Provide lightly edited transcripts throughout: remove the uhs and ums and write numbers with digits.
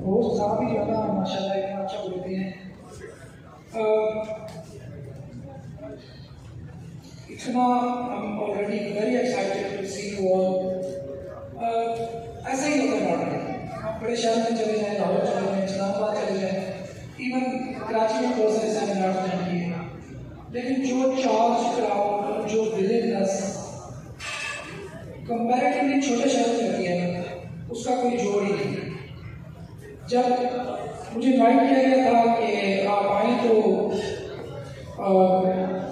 Host साहब ही जो है ना माशाल्लाह इतना अच्छा बोलते हैं। इतना already very excited to see you all. ऐसा ही होता है नॉर्मली, आप बड़े शहर में चले जाएँ, लाहौर चले जाएँ, इस्लामाबाद चले जाएँ, इवन कराची में बहुत सारे सेमिनार अटेंड किए, लेकिन जो चार्ज क्राउड, जो विलिंगनेस कंपैरेटिवली छोटे शहर में होती है उसका कोई जोड़ ही नहीं। जब मुझे इन्वाइट किया गया था कि आप आए तो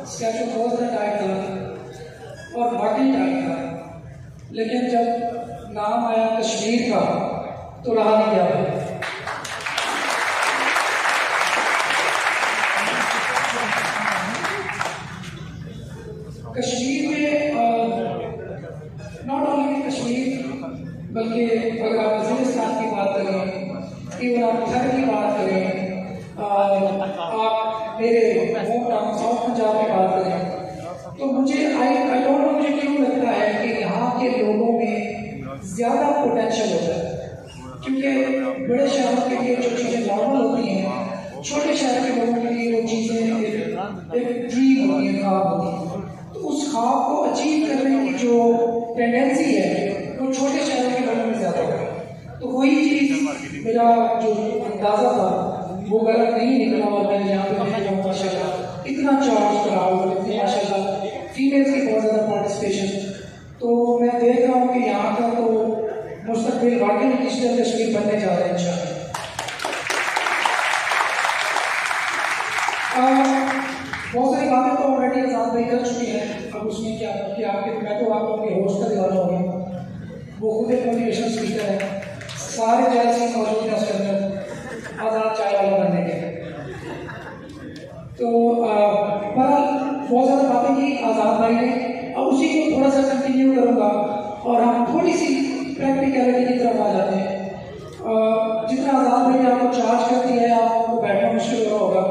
स्केच ऑफ रोज का टाइप था और बाकी टाइप था, लेकिन जब नाम आया कश्मीर का तो रहा नहीं गया। कश्मीर में नॉट ओनली कश्मीर बल्कि अगर आप वज़ीरिस्तान की बात करें, इवन आप थर की बात करें, आप मेरे होम टाउन साउथ पंजाब की बात करें, तो मुझे आई डोंट नो मुझे क्यों लगता है कि यहाँ के लोगों में ज़्यादा पोटेंशियल होता है, क्योंकि बड़े शहरों के लिए जो चीज़ें नॉर्मल होती हैं छोटे शहर के लोगों के लिए वो चीज़ें एक ड्रीम होती है, ख्वाब होती है। तो उस ख्वाब को अचीव करने की जो टेंडेंसी है वो छोटे शहरों के लोगों में ज़्यादा है। तो वही चीज़ मेरा जो अंदाज़ा था वो गलत नहीं निकला और मैंने यहाँ पे देखा माशाल्लाह इतना चार्ज कराओ, इतनी माशाल्लाह फीमेल्स की बहुत ज़्यादा पार्टिसिपेशन। तो मैं देख रहा हूँ कि यहाँ का तो मुस्तकबिल वाकई डिजिटल कश्मीर बनने जा रहा है इंशाल्लाह। बहुत सारी बातें तो ऑलरेडी आजाद भाई कर चुकी हैं, अब उसमें क्या कि आपके मैं तो आप लोगों के होस्ट का दीवाना हो गया, वो खुद एक मोटिवेशनल स्पीकर है, सारे जैसे मौजूद हैं उसके अंदर आजाद चाय वाला बनने के। तो बहुत ज़्यादा बातें की आजाद भाई ने, अब उसी को थोड़ा सा कंटिन्यू करूँगा और हम थोड़ी सी प्रैक्टिकलिटी की तरफ आ जाते हैं। जितना आजाद भाई ने आपको चार्ज कर दिया है, आपको बैठना मुश्किल हो रहा होगा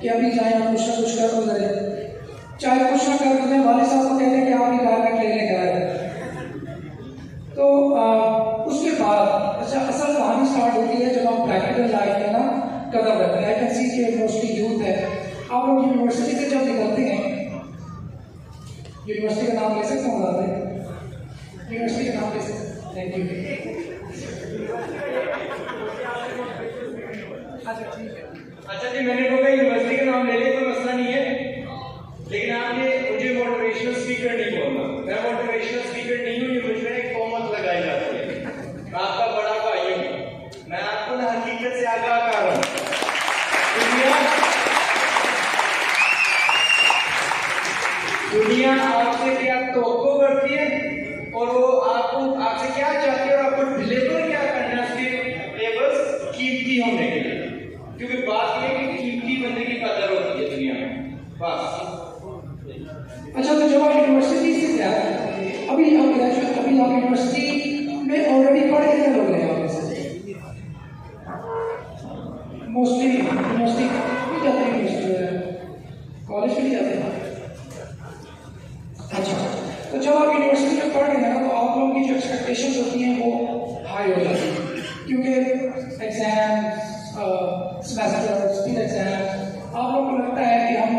कि अभी जाए आप कुछ ना कुछ कर गुजरे, चाहे कुछ ना कर गुजरे, वाले साहब को कहते हैं कि आप ही गारमेंट लेने का है। तो उसके बाद अच्छा असल कहानी स्टार्ट होती है जब हम प्रैक्टिकल लाइफ में ना कदम रखते हैं। आई कैन सी के मोस्टली यूथ है, आप लोग यूनिवर्सिटी से जब निकलते हैं, यूनिवर्सिटी का नाम ले सकते हैं, बताते हैं यूनिवर्सिटी का नाम ले सकते हैं, थैंक यू। अच्छा ठीक है, अच्छा जी मैंने बोला यूनिवर्सिटी का नाम ले ले, कोई मसला नहीं है, लेकिन आपने मुझे मोटिवेशनल स्पीकर नहीं बोलना। मैं मोटिवेशनल स्पीकर नहीं हूँ, ये मुझ में एक तोहमत लगाई जाती है। मैं आपका बड़ा भाई हूँ, मैं आपको ना हकीकत से आगाह कर रहा हूँ। दुनिया आपसे क्या तवक्को करती है और वो आपसे क्या चाहती है और आपको डिलीवर क्या करना है, उसके लेवल्स कीमती होने के लिए, क्योंकि बात यह है कि कीमती बंदे की कदर होती है दुनिया में बस। अच्छा तो जब आप यूनिवर्सिटी से क्या अभी आप यूनिवर्सिटी में ऑलरेडी पढ़ के लोग हैं आप मोस्टली यूनिवर्सिटी भी जाते हैं, कॉलेज भी जाते हैं। अच्छा तो जब आप यूनिवर्सिटी में पढ़ रहे हैं ना तो आप लोगों की जो एक्सपेक्टेशंस होती हैं वो हाई हो जाती है, क्योंकि एग्जाम सेमेस्टर स्किल एग्जाम आप लोगों को लगता है कि हम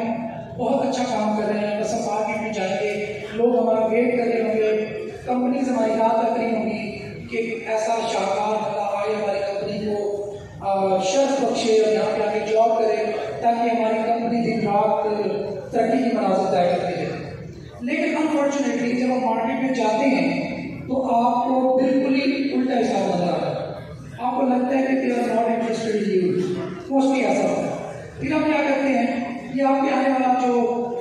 बहुत अच्छा काम कर रहे हैं, बस हम आगे भी जाएंगे, लोग हमारा वेट कर रहे होंगे, कंपनीज हमारी राह तक रही होंगी कि ऐसा शानदार बंदा आए हमारी कंपनी को शर्फ बख्शे और यहाँ पे आके जॉब करे ताकि हमारी कंपनी दिन रात तरक्की की मनाज़िर तय करती है। लेकिन अनफॉर्चुनेटली जब आप मार्केट में जाते हैं तो आपको बिल्कुल ही उल्टा हिसाब नजर आता है, आपको लगता है कि they are not interested in you, mostly ऐसा होता है। फिर हम क्या करते हैं, ये आपके आने वाला जो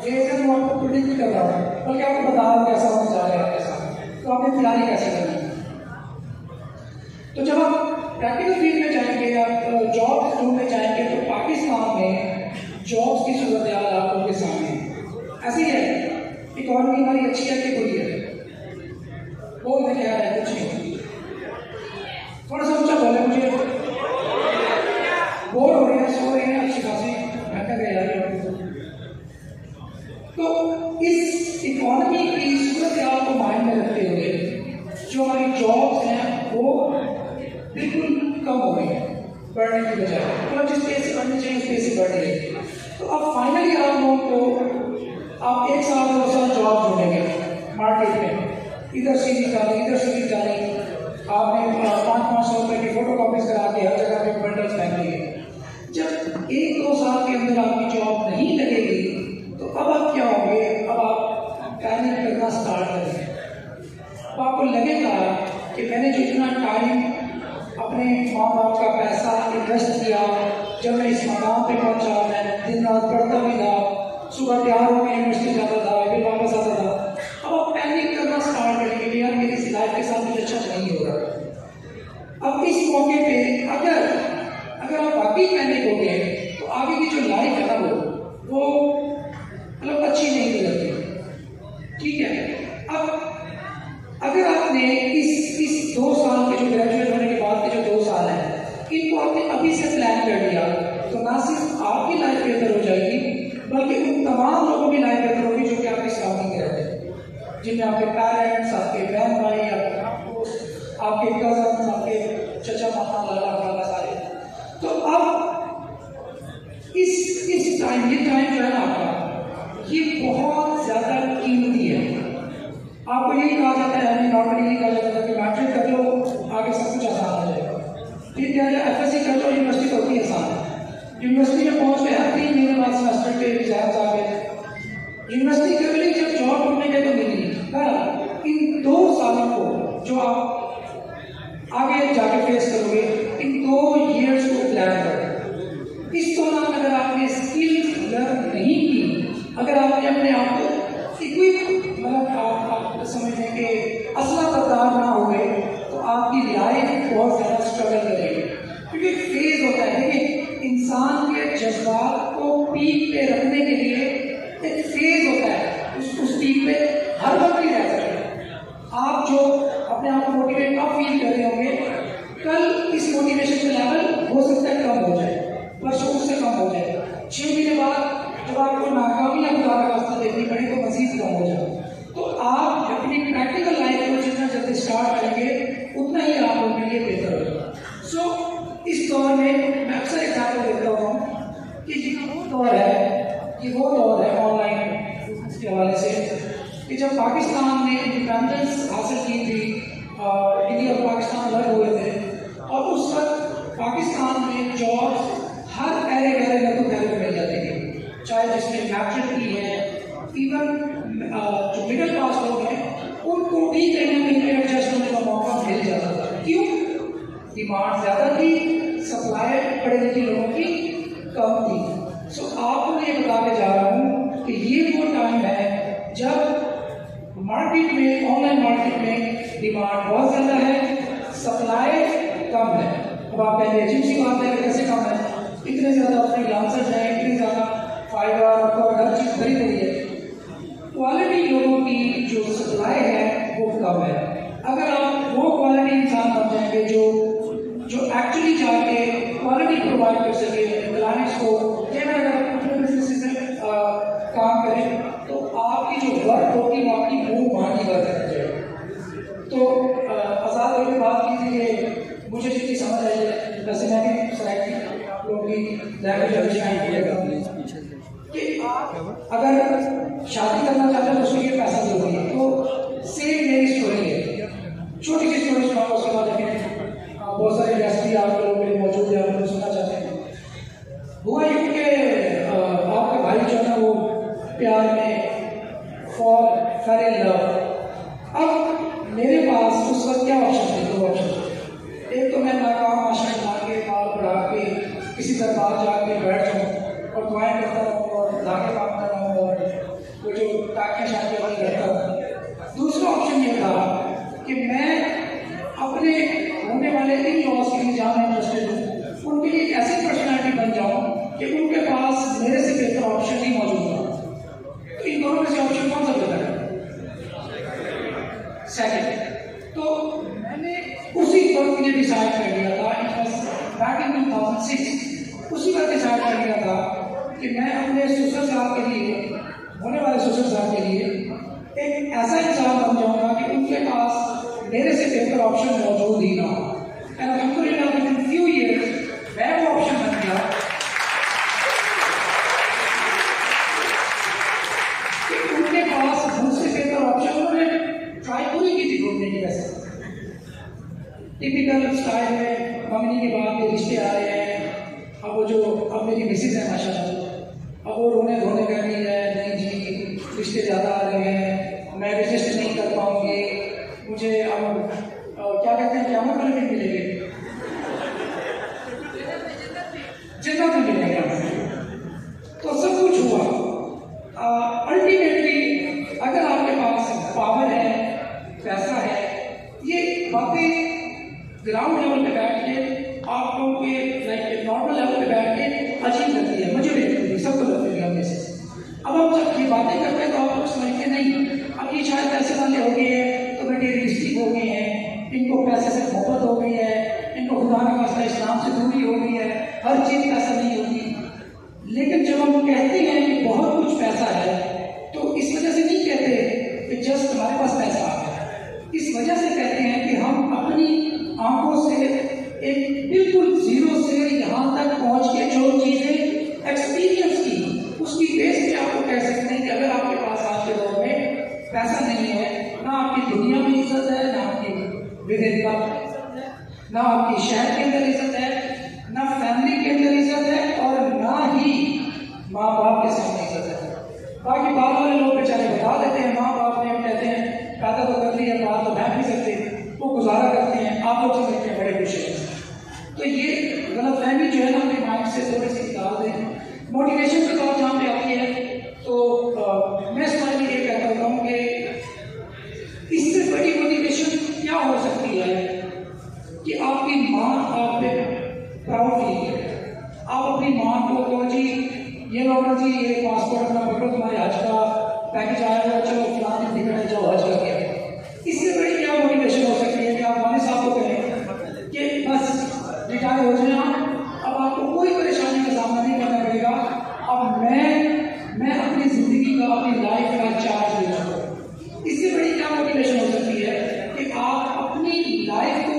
फेज है वो आपको प्रेडिक्ट कर रहा है, बल्कि आपको बता रहा है कैसा होने जा रहा है आपके साथ, तो आपने तैयारी कैसे करनी है। तो जब आप प्रैक्टिकल फील्ड में जाएंगे, आप जॉब ढूंढने जाएंगे, तो पाकिस्तान में जॉब्स की सूरत हाल आप लोगों के सामने ऐसी है, इकॉनमी हमारी अच्छी है कि बुरी है, बोल में क्या है, कुछ नहीं, थोड़ा सा ऊंचा बोले, मुझे बोर हो रहे हैं, सो रहे हैं, अच्छी खासी घंटा गया है। तो इस इकॉनमी की सूरत हाल को माइंड में रखते हुए जो हमारी जॉब्स हैं वो बिल्कुल कम हो रही है बढ़ने की बजाय, मतलब जिस पेज से बढ़नी चाहिए उस पेज से बढ़ रही है। तो अब फाइनली आप लोगों को आप 1 साल 2 साल जॉब ढूंढेंगे मार्केट में, इधर से निकाली इधर से निकाली, आपने 500-500 रुपए की फोटो कॉपीज करा के हर जगह पे बंडल्स फेंक लिए। जब 1-2 साल के अंदर आपकी जॉब नहीं लगेगी तो अब आप क्या होंगे, अब आप पैनिक करना स्टार्ट करेंगे। अब आपको लगेगा कि मैंने जो इतना टाइम अपने माँ बाप का पैसा इन्वेस्ट किया, जब मैं इस मकाम पे पहुंचा, मैं दिन रात पढ़ता भी था, सुबह तैयार होकर यूनिवर्सिटी जाता था, फिर वापस आता था। अब आप पैनिक करना स्टार्ट करेंगे कि यार मेरी इस लाइफ के साथ कुछ अच्छा नहीं हो रहा। अब इस मौके पे अगर आप वाकई पैनिक हो गए तो आगे की जो लाइफ है ना वो मतलब अच्छी नहीं गुजरती। ठीक है, अब अगर आपने इस 2 साल के जो ग्रेजुएट होने के बाद के जो 2 साल हैं, इनको आपने अभी से प्लान कर लिया तो ना सिर्फ आपकी लाइफ बेहतर हो जाएगी बल्कि उन तमाम लोगों की लाइफ बेहतर होगी जो कि आपकी सराउंडिंग में रहते हैं, जिनमें आपके पेरेंट्स, आपके बहन भाई, आपके दोस्त, आपके कजन, आपके चचा मामा, लाला खाला सारे। तो अब इस टाइम ये टाइम जो है ना आपका, ये बहुत ज्यादा कीमती है। आपको यही कहा जाता है, हमें नॉर्मली यही कहा जाता है कि मैट्रिक कर लो आगे सब कुछ आसान हो जाएगा, फिर क्या है FSC कर लो, यूनिवर्सिटी तो होती है आसान। यूनिवर्सिटी में पहुंच गए, 3 महीने बाद सेमेस्टर के एग्जाम्स आ गए, यूनिवर्सिटी के लिए जब जॉब ढूंढने गए तो मिली। इन 2 सालों को जो आप आगे जाके फेस करोगे, इन 2 ईयर्स को प्लान करो। इस दौरान अगर आपने स्किल्स लर्न नहीं की, अगर आपने अपने आप को मतलब आप समझने के असला बदलाव ना हो गए तो आपकी लाइफ बहुत ज्यादा स्ट्रगल करेगी। क्योंकि फेज होता है, देखिए इंसान के जज्बात को पीक पे रखने के लिए एक फेज होता है, उस पीक पे हर वक्त ही रह सकते। आप जो अपने आप को मोटिवेट अब फील कर रहे होंगे, कल इस मोटिवेशन का लेवल हो सकता है कम हो जाए, परसों उससे कम हो जाए, 6 महीने बाद जब आपको नाकामियां खुदा का रास्ता देखनी पड़ी तो मजीद कम हो जाए। तो आप अपनी प्रैक्टिकल लाइफ को जितना जल्दी स्टार्ट करेंगे उतना ही आप लोगों के लिए बेहतर होगा। सो इस दौर में मैं अक्सर एग्जाम्पल देता हूँ कि ये वो दौर है ऑनलाइन के हवाले से कि जब पाकिस्तान ने इंडिपेंडेंस हासिल की थी, इंडिया और पाकिस्तान अलग हुए थे, और उस वक्त पाकिस्तान में जॉब्स हर पहले में मिल जाती थी, चाहे जिसने मैट्रिक की है, इवन जो मिडिल क्लास लोग हैं उनको भी कहीं ना कहीं एडजस्ट होने का मौका मिल जाता था। क्यों? डिमांड ज्यादा थी, सप्लाई पढ़े लिखे लोगों की कम थी। सो आपको ये बता के जा रहा हूँ कि ये वो टाइम है जब मार्केट में, ऑनलाइन मार्केट में डिमांड बहुत ज्यादा है, सप्लाई कम है। अब आप पहले अजीब सी बात है, कैसे कम है? इतने ज्यादा फ्रीलांसर्स हैं, इतनी ज्यादा फाइवर और हर चीज खरीद रही है, क्वालिटी लोगों की जो सप्लाई है वो कम है। अगर आप वो क्वालिटी इंसान बन जाएंगे जो एक्चुअली जाके क्वालिटी प्रोवाइड कर सके क्लाइंट्स को, अगर अपने बिजनेस में काम करें तो आपकी जो वर्क होगी वो आपकी मुंह मांगी वर्क कर जाएगी। तो आजाद भाई ने बात की थी कि मुझे जितनी समझ आई है, वैसे मैं भी शायद आप लोगों की लैंग्वेज कि आप अगर शादी करना चाहते हैं तो उसके लिए पैसा जरूरी है। तो सेम मेरी स्टोरी है, छोटी सी स्टोरी सुनाऊंगा, उसके बाद बहुत सारे गेस्ट भी आप लोगों के लिए मौजूद है, आप लोग सुनना चाहते हैं। हुआ ये कि आपका भाई जो है वो प्यार में फॉल इन लव। अब मेरे पास उस वक्त क्या ऑप्शन थे? 2 ऑप्शन। एक तो मैं नाकाम आशा बना के, बाल बढ़ा के, किसी दरबार जाके बैठ जाऊँ और दुआएं करता रहूँ और धागे बांधता रहूँ और वो जो टाके शाके वाली करता हूँ। दूसरा ऑप्शन ये था कि मैं अपने होने वाले इन लॉस के लिए जहाँ इंटरेस्टेड हूँ उनके लिए एक ऐसी पर्सनैलिटी बन जाऊँ कि उनके पास मेरे से बेहतर ऑप्शन नहीं मौजूद हो। तो इन दोनों में से ऑप्शन कौन सा बेहतर है? सेकंड। तो मैंने उसी वक्त ये डिसाइड कर लिया था, बैक इन 2006 उसी वक्त डिसाइड कर लिया था कि मैं अपने ससुर साहब के लिए, होने वाले ससुर साहब के लिए एक ऐसा इंसान बन जाऊंगा कि उनके पास मेरे से बेहतर ऑप्शन मौजूद ही ना हो। एंड अल्हम्दुलिल्लाह with in few few years मैं वो ऑप्शन बन गया कि उनके पास मुझसे बेहतर ऑप्शन, उन्होंने ट्राई पूरी की थी ढूंढने की। वैसे टिपिकल स्टाइल में मंगनी के बाद में रिश्ते आ रहे हैं। अब मेरी मिसेज है माशाल्लाह, अब वो रोने धोने कर रही है, नहीं जी रिश्ते ज़्यादा आ रहे हैं, मैं रेजिस्ट नहीं कर पाऊंगी, मुझे अब क्या कहते हैं क़यामत वाले दिन मिलेंगे, जितना भी मिलेगा। तो सब कुछ हुआ। अल्टीमेटली अगर आपके पास पावर है, पैसा है, ये बातें ग्राउंड लेवल पे बैठ के आप लोगों के लाइक नॉर्मल लेवल पे बैठ के अजीब लगती है, मुझे भी लगती है, सबको लगती है में से। अब हम जब ये बातें करते हैं तो आप लोग समझते नहीं, अब ये शायद पैसे वाले हो गए हैं तो मटेरियलिस्टिक हो गए हैं, इनको पैसे से मोहब्बत हो गई है, इनको खुदा का वास्ता इस्लाम से दूरी हो गई है, हर चीज़ पैसा नहीं होती। लेकिन जब हम कहते हैं कि बहुत कुछ पैसा है तो इस वजह से नहीं कहते कि जस्ट हमारे पास पैसा आ गया, इस वजह से कहते हैं कि हम अपनी आंखों से एक बिल्कुल जीरो से यहाँ तक पहुँच के जो चीज़ें एक्सपीरियंस की उसकी बेस पे आपको कह सकते हैं कि अगर आपके पास आज के दौर में पैसा नहीं है, ना आपकी दुनिया में इज्जत है, ना आपकी विविधता, ना आपकी शहर के अंदर इज्जत है, ना फैमिली के अंदर इज्जत है, और ना ही माँ बाप के सामने इज्जत है। बाकी बाहर वाले लोग बेचारे बता देते हैं, माँ बाप ने कहते हैं पैदा तो कर लिया, बाहर तो बैठ नहीं सकते, वो गुजारा करते हैं, आप लोग समझते हैं बड़े खुश हैं। तो ये गलतफहमी जो है ना अपने माइंड से थोड़ी सी निकाल दें। मोटिवेशन की बात जहाँ पे आती है तो मैं समझ में ये कहता हूँ कि इससे बड़ी मोटिवेशन क्या हो सकती है कि आपकी माँ आप पे प्राउड फील करे। आप अपनी माँ को कहो जी ये लौटा जी ये पासपोर्ट अपना पकड़ो, तुम्हारे हज का पैकेज आया हुआ, चलो फलाने दिन निकल जाओ हज का क्या। इससे बड़ी क्या मोटिवेशन हो सकती है कि आप वाले साहब को कहें कि बस रिटायर हो जाए, अब आपको कोई परेशानी का सामना नहीं करना पड़ेगा, अब मैं अपनी जिंदगी का, अपनी लाइफ का चार्ज ले सकूँ। इससे बड़ी क्या मोटिवेशन हो सकती है कि आप अपनी लाइफ को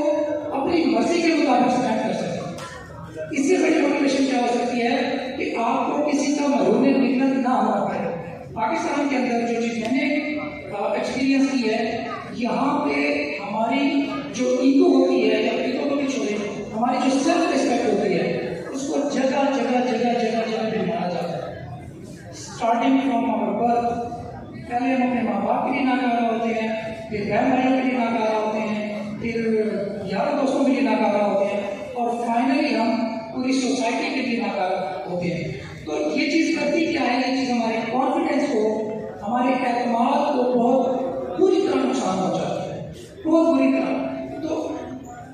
अपनी मर्जी के मुताबिक स्पेंड कर सकते। इससे बड़ी मोटिवेशन क्या हो सकती है कि आपको किसी का महरूम मिन्नत ना होना पड़े। पाकिस्तान के अंदर जो चीज़ मैंने एक्सपीरियंस की है, यहाँ पे हमारी जो ईगो होती है, या ईगो को भी छोड़े, हमारी जो सेल्फ रिस्पेक्ट होती है उसको जगह पे माना जाता है। स्टार्टिंग फ्रॉम आवर बर्थ, पहले हम अपने माँ बाप के लिए नाकारा होते हैं, फिर बहन भाइयों के लिए नाकारा होते हैं, फिर यारों दोस्तों के लिए नाकारा होते हैं, और फाइनली हम पूरी सोसाइटी के लिए नाकारा होते हैं। तो ये चीज़ करती क्या है, ये चीज़ हमारे कॉन्फिडेंस को, हमारे एतमाद को बहुत बुरी तरह नुकसान पहुँचाती है, बहुत बुरी तरह। तो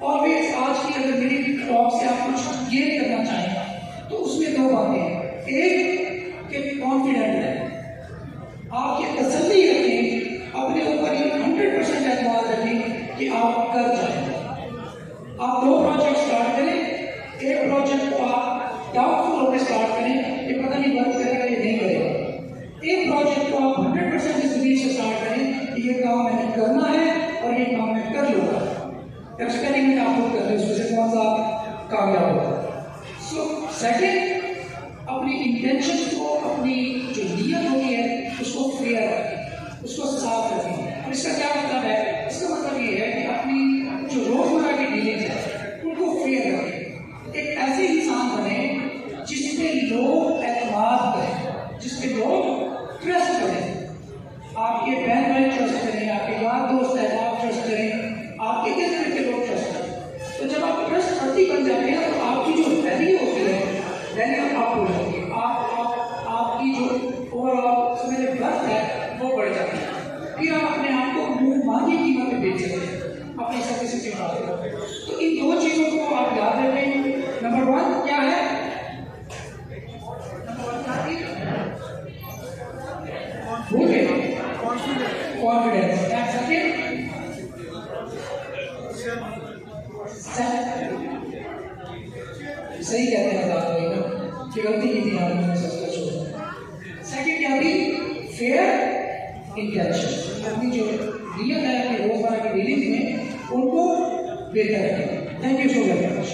ऑलवेज आज की अगर मेरी टॉक से आप कुछ गेन करना चाहें तो उसमें दो बातें हैं। एक कि कॉन्फिडेंट है, आप ये तसल्ली रखें, अपने ऊपर 100% एतमाद रखें कि आप कर जाएंगे। आप दो प्रोजेक्ट स्टार्ट करें, एक प्रोजेक्ट को आप डाउटफुल होकर स्टार्ट करें, ये पता नहीं वर्क करेगा ये नहीं करेगा। एक प्रोजेक्ट को आप 100% इस उम्मीद से स्टार्ट करें कि ये काम मैंने करना है और ये काम मैं कर लूँगा। एक्सपेरिमेंट आप लोग करते हैं, उसमें से कौन सा कामयाब होता है। सो सेकेंड, अपनी इंटेंशन को, अपनी जो नीयत होती है उसको क्लियर रखें, उसको साफ रखें। और इसका क्या मतलब है? इसका मतलब ये है कि अपनी जो रोजमर्रा की डीलिंग्स है उनको क्लियर रखें। एक ऐसे इंसान बने जिसपे लोग एतमाद करें, जिसपे लोग ट्रस्ट करें। आपके बहन भाई ट्रस्ट करें, आपके यार दोस्त है आप ट्रस्ट करें, आपके किस तरह के लोग ट्रस्ट करें। तो जब आप ट्रस्ट करती बन जाते हैं तो आपकी जो वैल्यू होती है, वैल्यू अप हो जाती है, आपकी जो ओवरऑल समझ वर्थ है वो बढ़ जाती है। फिर आप अपने आप को मुंह मांगी कीमत पे बेच सकते हैं अपनी सर्विस के बाद। तो इन दो चीजों को आप याद रखें। नंबर वन क्या है? कॉन्फिडेंस। सही कहते हैं दादा भाई ना कि गलती की थी आपने सबका छोड़ा। सेकंड क्या थी? Fair intention. अपनी जो नियत है कि रोजमर्रा की डीलिंग में उनको बेहतर है। Thank you so very much.